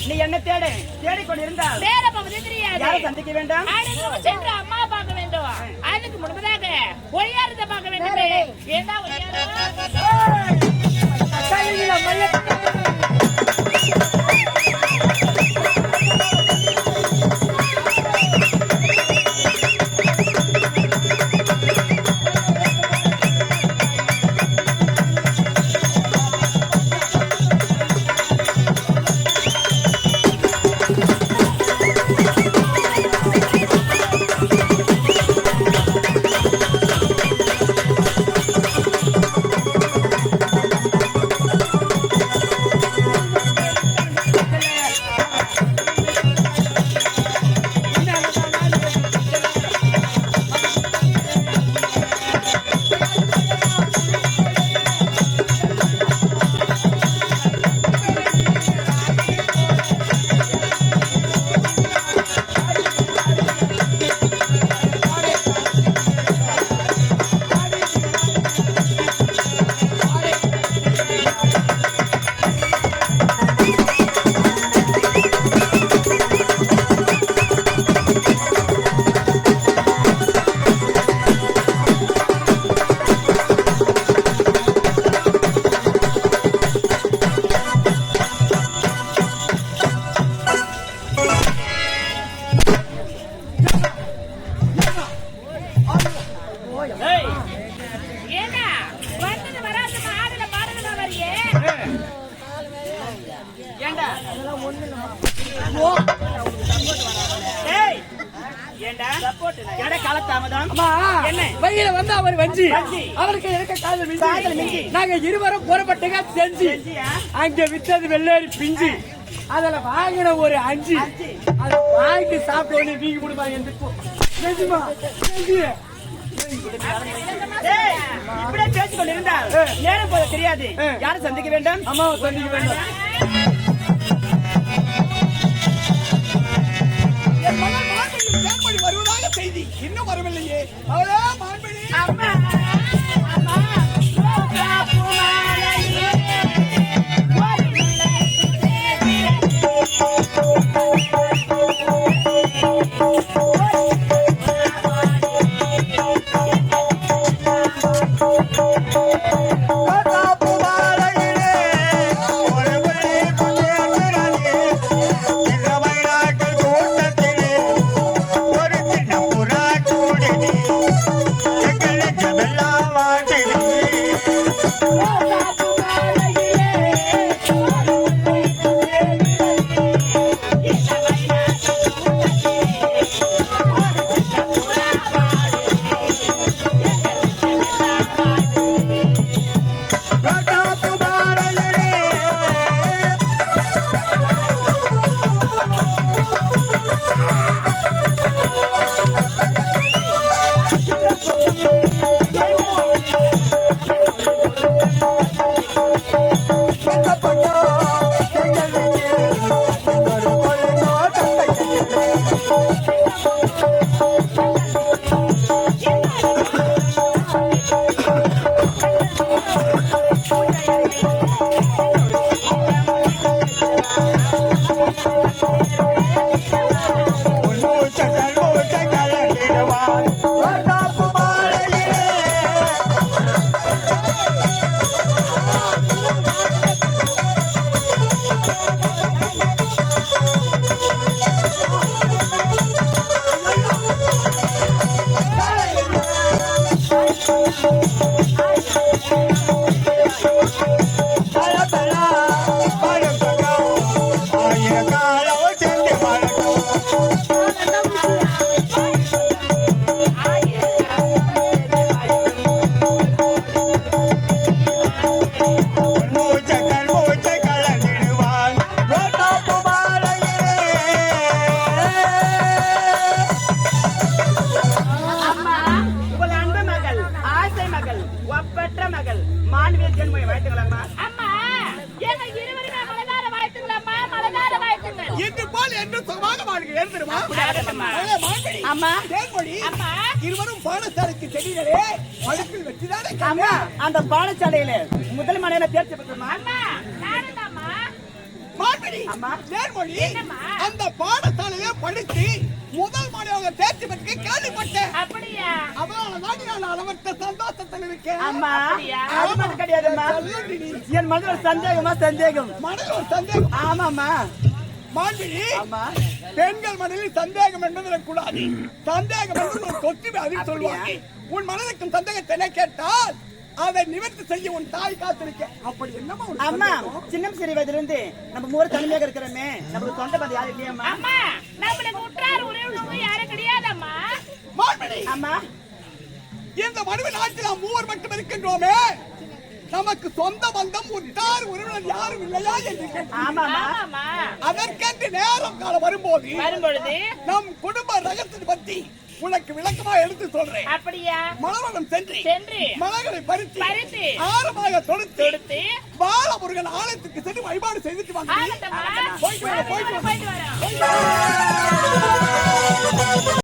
நீ என்ன தேடிக்கொண்டிருந்தால் வேற பகுதி தெரியாது. யாரை சந்திக்க வேண்டாம்? சென்று அம்மா பார்க்க வேண்டும். அதுக்கு முன்பதாக ஒய்யாரத்தை பார்க்க வேண்டும். ஏண்டா நாங்க இருவரும் புறப்பட்டுங்க செஞ்சு அங்க வித்தது வெள்ளேரி பிஞ்சு அதுல வாங்கின ஒரு 5 அது வாங்கி சாப்பிட்டு நீங்க கொடுப்பாங்க இப்படியே பேசிக்கொண்டிருந்தால் நேரம் போல தெரியாது. யாரை சந்திக்க வேண்டும்? அம்மாவை சந்திக்க வேண்டும். வருவதாக செய்தி இன்னும் வரவில்லையே. அவளே மாண்புமணி அம்மா அந்த பாடசாலையில முதல் மனையில தேர்ச்சி பெற்றமா? மார்பிடி அம்மா. நேர்மொழி என்னம்மா? அந்த பாடசாலையிலே படித்து முதல் மாணவங்க தேர்ச்சி பெற்று கேள்விப்பட்டேன். அப்படியா? அதனாலதான் நான் அளவற்ற சந்தோஷத்தில் இருக்கேன். அம்மா அப்படியா? அது மட்டும் கிடையாதும்மா. என் மனதில் ஒரு சந்தேகம் மனதில் ஒரு சந்தேகம். ஆமாம்மா. மாண்பிடி ஆமா. பெண்கள் மனதில் சந்தேகம் என்பது கூடாது. சந்தேகம் என்பது ஒரு கொத்தி அப்படின்னு சொல்லுவாங்க. உன் மனதுக்கும் சந்தேகத்தை கேட்டால் அதை நிவர்த்தி செய்ய உன் தாய் காத்திருக்க. அப்படி என்னமா உனக்கு அம்மா சந்தேகம்? சின்ன சிறு வயதுல இருந்து நம்ம மூணு தனிமையாக இருக்கிறோமே, நம்மளுக்கு சொந்த பதி யாரும் இல்லையாம்மா? அம்மா நம்மளுக்கு உற்றார் உறவினங்க யாரும் கிடையாதம்மா. மாண்பிடி அம்மா இந்த மனுவை நாட்டில் நாம் மூவர் மட்டும் இருக்கின்றோமே, நமக்கு சொந்த பந்தம் உற்றார் உறவினர் யாரும் இல்லையா என்று கேட்டேன். ஆமாம்மா. ஆமாம்மா. அதற்கென்று நேரம் காலம் வரும்போது வரும்பொழுது நம் குடும்ப ரகத்தை பற்றி உனக்கு விளக்கமா எடுத்து சொல்றேன். அப்படியா? மலவனம் சென்று மலர்களை பறித்து பறித்து ஆரமாக தொடுத்து தொடுத்து பாலமுருகன் ஆலயத்துக்கு சென்று வழிபாடு செய்துட்டு வாங்க. ஆகட்டும்மா. போயிட்டு வரோம், போயிட்டு வரோம். போயிட்டு வரோம்.